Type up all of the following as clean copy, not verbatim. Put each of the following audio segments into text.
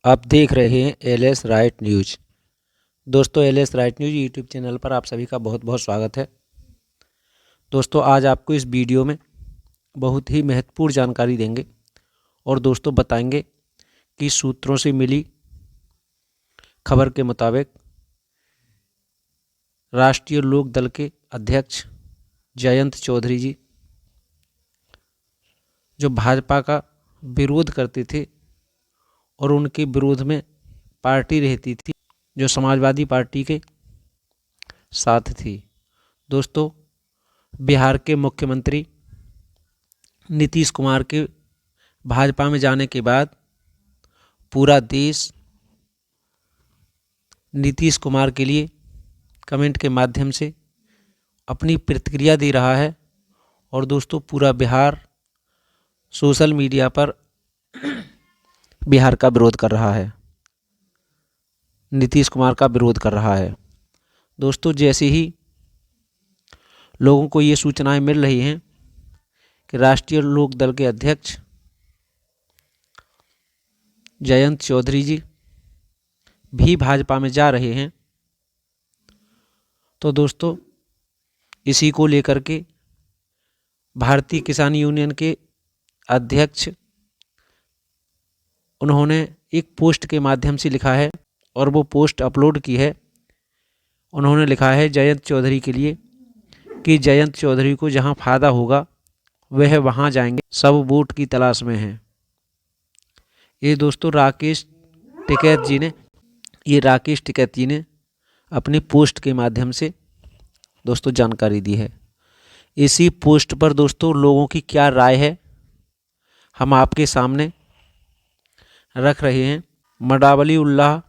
आप देख रहे हैं एलएस राइट न्यूज। दोस्तों, LS right news YouTube channel पर आप सभी का बहुत बहुत स्वागत है। दोस्तों, आज आपको इस वीडियो में बहुत ही महत्वपूर्ण जानकारी देंगे और दोस्तों बताएंगे कि सूत्रों से मिली खबर के मुताबिक राष्ट्रीय लोक दल के अध्यक्ष जयंत चौधरी जी, जो भाजपा का विरोध करते थे और उनके विरोध में पार्टी रहती थी जो समाजवादी पार्टी के साथ थी। दोस्तों, बिहार के मुख्यमंत्री नीतीश कुमार के भाजपा में जाने के बाद पूरा देश नीतीश कुमार के लिए कमेंट के माध्यम से अपनी प्रतिक्रिया दे रहा है और दोस्तों पूरा बिहार सोशल मीडिया पर बिहार का विरोध कर रहा है, नीतीश कुमार का विरोध कर रहा है। दोस्तों, जैसे ही लोगों को ये सूचनाएं मिल रही हैं कि राष्ट्रीय लोक दल के अध्यक्ष जयंत चौधरी जी भी भाजपा में जा रहे हैं, तो दोस्तों इसी को लेकर के भारतीय किसान यूनियन के अध्यक्ष उन्होंने एक पोस्ट के माध्यम से लिखा है और वो पोस्ट अपलोड की है। उन्होंने लिखा है जयंत चौधरी के लिए कि जयंत चौधरी को जहां फ़ायदा होगा वह वहां जाएंगे, सब वोट की तलाश में हैं। ये दोस्तों राकेश टिकैत जी ने अपनी पोस्ट के माध्यम से दोस्तों जानकारी दी है। इसी पोस्ट पर दोस्तों लोगों की क्या राय है हम आपके सामने रख रहे हैं। मडावली उल्लाह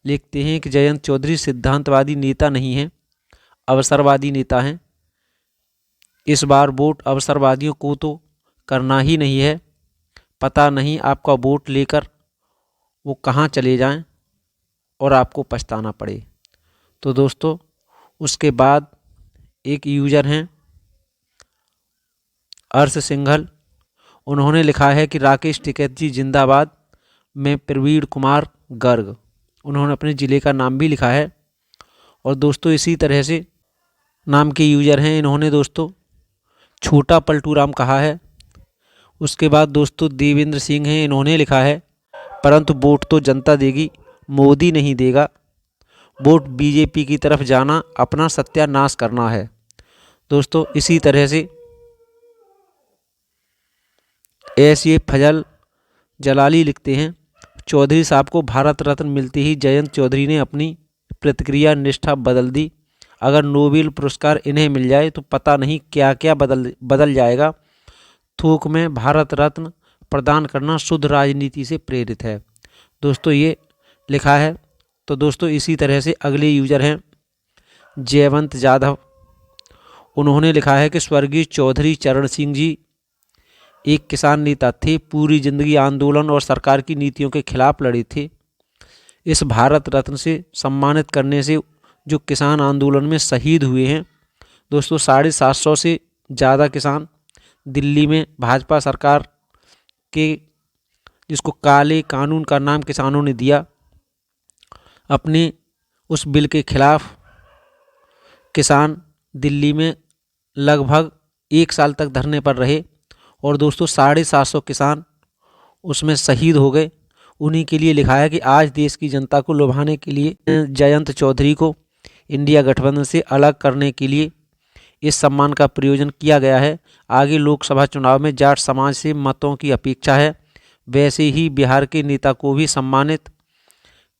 लिखते हैं कि जयंत चौधरी सिद्धांतवादी नेता नहीं हैं, अवसरवादी नेता हैं। इस बार वोट अवसरवादियों को तो करना ही नहीं है, पता नहीं आपका वोट लेकर वो कहाँ चले जाएं और आपको पछताना पड़े। तो दोस्तों उसके बाद एक यूजर हैं अर्श सिंघल, उन्होंने लिखा है कि राकेश टिकैत जी जिंदाबाद, मैं प्रवीण कुमार गर्ग। उन्होंने अपने ज़िले का नाम भी लिखा है। और दोस्तों इसी तरह से नाम के यूजर हैं, इन्होंने दोस्तों छोटा पलटूराम कहा है। उसके बाद दोस्तों देवेंद्र सिंह हैं, इन्होंने लिखा है परंतु वोट तो जनता देगी, मोदी नहीं देगा, वोट बीजेपी की तरफ जाना अपना सत्यानाश करना है। दोस्तों इसी तरह से ऐसे फजल जलाली लिखते हैं, चौधरी साहब को भारत रत्न मिलते ही जयंत चौधरी ने अपनी प्रतिक्रिया निष्ठा बदल दी। अगर नोबेल पुरस्कार इन्हें मिल जाए तो पता नहीं क्या क्या बदल जाएगा। थोक में भारत रत्न प्रदान करना शुद्ध राजनीति से प्रेरित है। दोस्तों ये लिखा है। तो दोस्तों इसी तरह से अगले यूजर हैं जयवंत जाधव, उन्होंने लिखा है कि स्वर्गीय चौधरी चरण सिंह जी एक किसान नेता थे, पूरी जिंदगी आंदोलन और सरकार की नीतियों के खिलाफ लड़े थे। इस भारत रत्न से सम्मानित करने से जो किसान आंदोलन में शहीद हुए हैं, दोस्तों 750 से ज़्यादा किसान दिल्ली में भाजपा सरकार के, जिसको काले कानून का नाम किसानों ने दिया, अपने उस बिल के खिलाफ किसान दिल्ली में लगभग 1 साल तक धरने पर रहे और दोस्तों 750 किसान उसमें शहीद हो गए। उन्हीं के लिए लिखा है कि आज देश की जनता को लुभाने के लिए जयंत चौधरी को इंडिया गठबंधन से अलग करने के लिए इस सम्मान का प्रयोजन किया गया है। आगे लोकसभा चुनाव में जाट समाज से मतों की अपेक्षा है, वैसे ही बिहार के नेता को भी सम्मानित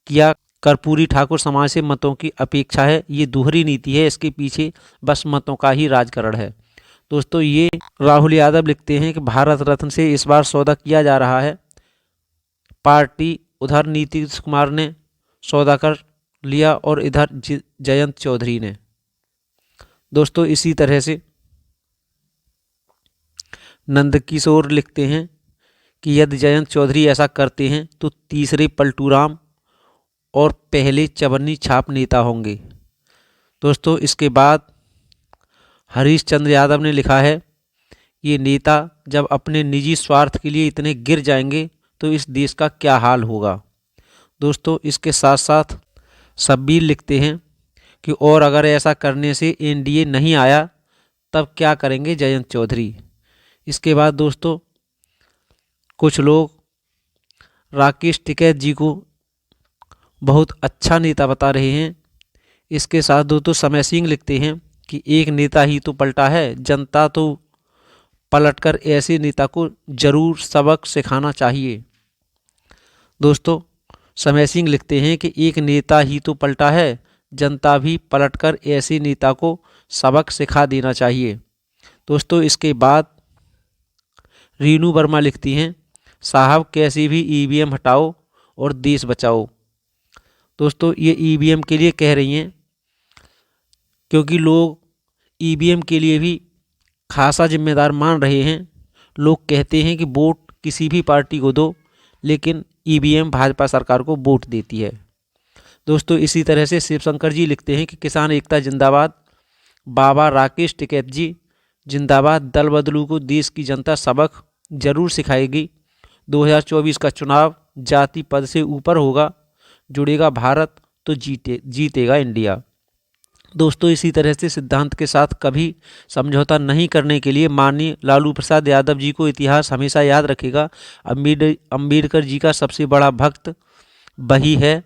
किया कर्पूरी ठाकुर समाज से मतों की अपेक्षा है। ये दोहरी नीति है, इसके पीछे बस मतों का ही राजकारण है। दोस्तों ये राहुल यादव लिखते हैं कि भारत रत्न से इस बार सौदा किया जा रहा है पार्टी, उधर नीतीश कुमार ने सौदा कर लिया और इधर जयंत चौधरी ने। दोस्तों इसी तरह से नंदकिशोर लिखते हैं कि यदि जयंत चौधरी ऐसा करते हैं तो तीसरे पलटूराम और पहले चवन्नी छाप नेता होंगे। दोस्तों इसके बाद हरीश चंद्र यादव ने लिखा है, ये नेता जब अपने निजी स्वार्थ के लिए इतने गिर जाएंगे तो इस देश का क्या हाल होगा। दोस्तों इसके साथ साथ शब्बीर लिखते हैं कि और अगर ऐसा करने से एनडीए नहीं आया तब क्या करेंगे जयंत चौधरी। इसके बाद दोस्तों कुछ लोग राकेश टिकैत जी को बहुत अच्छा नेता बता रहे हैं। इसके साथ दोस्तों समय सिंह लिखते हैं कि एक नेता ही तो पलटा है, जनता तो पलटकर ऐसे नेता को जरूर सबक सिखाना चाहिए। दोस्तों समय सिंह लिखते हैं कि एक नेता ही तो पलटा है, जनता भी पलटकर ऐसे नेता को सबक सिखा देना चाहिए। दोस्तों इसके बाद रीनू वर्मा लिखती हैं, साहब कैसे भी ईवीएम हटाओ और देश बचाओ। दोस्तों ये ईवीएम के लिए कह रही हैं क्योंकि लोग ईवीएम के लिए भी खासा जिम्मेदार मान रहे हैं। लोग कहते हैं कि वोट किसी भी पार्टी को दो, लेकिन ईवीएम भाजपा सरकार को वोट देती है। दोस्तों इसी तरह से शिवशंकर जी लिखते हैं कि किसान एकता जिंदाबाद, बाबा राकेश टिकैत जी जिंदाबाद, दल बदलू को देश की जनता सबक जरूर सिखाएगी। 2024 का चुनाव जाति पद से ऊपर होगा, जुड़ेगा भारत तो जीतेगा इंडिया। दोस्तों इसी तरह से सिद्धांत के साथ कभी समझौता नहीं करने के लिए माननीय लालू प्रसाद यादव जी को इतिहास हमेशा याद रखेगा। अम्बेडकर जी का सबसे बड़ा भक्त वही है,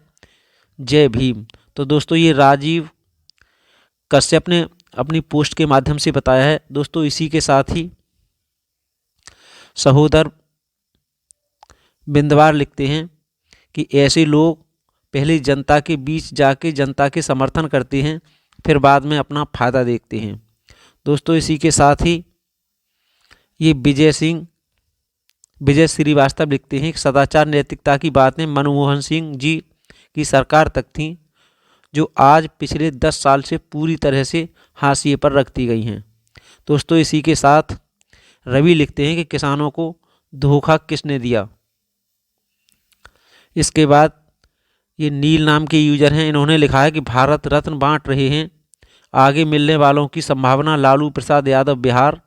जय भीम। तो दोस्तों ये राजीव कश्यप ने अपनी पोस्ट के माध्यम से बताया है। दोस्तों इसी के साथ ही सहोदर बिंदवार लिखते हैं कि ऐसे लोग पहले जनता के बीच जाके जनता के समर्थन करते हैं, फिर बाद में अपना फायदा देखते हैं। दोस्तों इसी के साथ ही ये विजय श्रीवास्तव लिखते हैं कि सदाचार नैतिकता की बातें मनमोहन सिंह जी की सरकार तक थी, जो आज पिछले 10 साल से पूरी तरह से हाशिए पर रख दी गई हैं। दोस्तों इसी के साथ रवि लिखते हैं कि किसानों को धोखा किसने दिया। इसके बाद ये नील नाम के यूजर हैं, इन्होंने लिखा है कि भारत रत्न बांट रहे हैं, आगे मिलने वालों की संभावना, लालू प्रसाद यादव बिहार,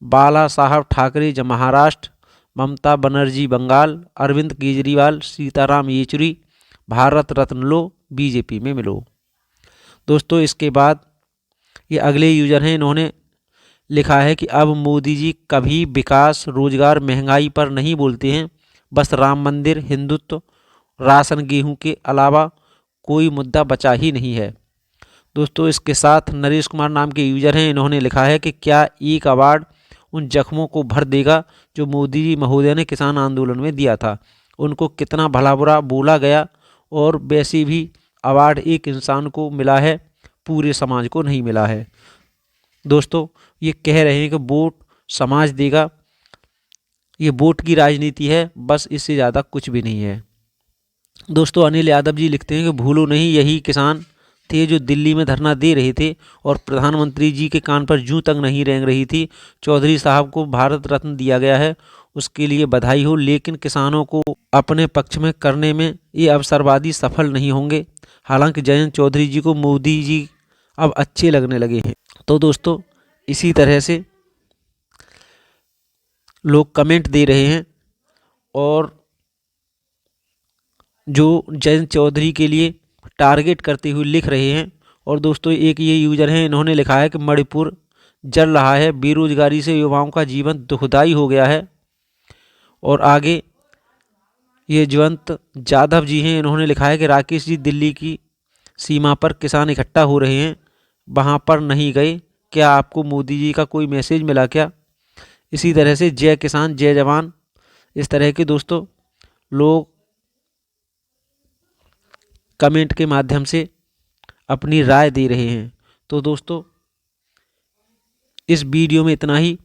बाला साहब ठाकरे महाराष्ट्र, ममता बनर्जी बंगाल, अरविंद केजरीवाल, सीताराम येचुरी, भारत रत्न लो बीजेपी में मिलो। दोस्तों इसके बाद ये अगले यूजर हैं, इन्होंने लिखा है कि अब मोदी जी कभी विकास, रोजगार, महंगाई पर नहीं बोलते हैं, बस राम मंदिर, हिंदुत्व, राशन, गेहूं के अलावा कोई मुद्दा बचा ही नहीं है। दोस्तों इसके साथ नरेश कुमार नाम के यूजर हैं, इन्होंने लिखा है कि क्या एक अवार्ड उन जख्मों को भर देगा जो मोदी जी महोदय ने किसान आंदोलन में दिया था। उनको कितना भला बुरा बोला गया, और वैसे भी अवार्ड एक इंसान को मिला है, पूरे समाज को नहीं मिला है। दोस्तों ये कह रहे हैं कि वोट समाज देगा, ये वोट की राजनीति है, बस इससे ज़्यादा कुछ भी नहीं है। दोस्तों अनिल यादव जी लिखते हैं कि भूलो नहीं, यही किसान थे जो दिल्ली में धरना दे रहे थे और प्रधानमंत्री जी के कान पर जूं तक नहीं रेंग रही थी। चौधरी साहब को भारत रत्न दिया गया है, उसके लिए बधाई हो, लेकिन किसानों को अपने पक्ष में करने में ये अवसरवादी सफल नहीं होंगे। हालांकि जयंत चौधरी जी को मोदी जी अब अच्छे लगने लगे हैं। तो दोस्तों इसी तरह से लोग कमेंट दे रहे हैं और जो जयंत चौधरी के लिए टारगेट करते हुए लिख रहे हैं। और दोस्तों एक ये यूजर हैं, इन्होंने लिखा है कि मणिपुर जल रहा है, बेरोजगारी से युवाओं का जीवन दुखदाई हो गया है। और आगे ये जयंत जाधव जी हैं, इन्होंने लिखा है कि राकेश जी दिल्ली की सीमा पर किसान इकट्ठा हो रहे हैं, वहाँ पर नहीं गए, क्या आपको मोदी जी का कोई मैसेज मिला क्या। इसी तरह से जय किसान जय जवान, इस तरह के दोस्तों लोग कमेंट के माध्यम से अपनी राय दे रहे हैं। तो दोस्तों इस वीडियो में इतना ही।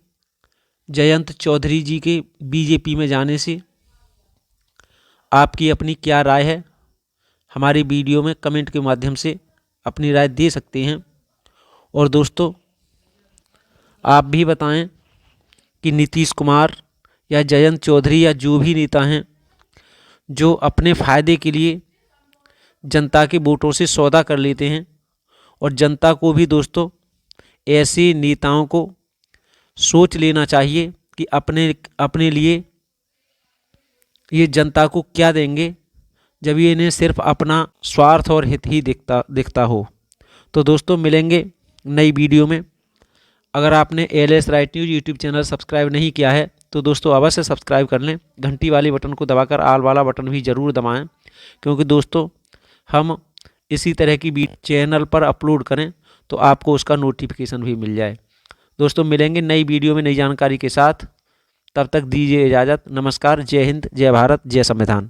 जयंत चौधरी जी के बीजेपी में जाने से आपकी अपनी क्या राय है, हमारी वीडियो में कमेंट के माध्यम से अपनी राय दे सकते हैं। और दोस्तों आप भी बताएं कि नीतीश कुमार या जयंत चौधरी या जो भी नेता हैं जो अपने फ़ायदे के लिए जनता के वोटों से सौदा कर लेते हैं, और जनता को भी दोस्तों ऐसे नेताओं को सोच लेना चाहिए कि अपने लिए ये जनता को क्या देंगे जब ये इन्हें सिर्फ अपना स्वार्थ और हित ही दिखता हो। तो दोस्तों मिलेंगे नई वीडियो में। अगर आपने ALS right news YouTube channel subscribe नहीं किया है तो दोस्तों अवश्य सब्सक्राइब कर लें। घंटी वाली बटन को दबाकर आल वाला बटन भी ज़रूर दबाएं, क्योंकि दोस्तों हम इसी तरह की चैनल पर अपलोड करें तो आपको उसका नोटिफिकेशन भी मिल जाए। दोस्तों मिलेंगे नई वीडियो में नई जानकारी के साथ, तब तक दीजिए इजाज़त। नमस्कार, जय हिंद, जय भारत, जय संविधान।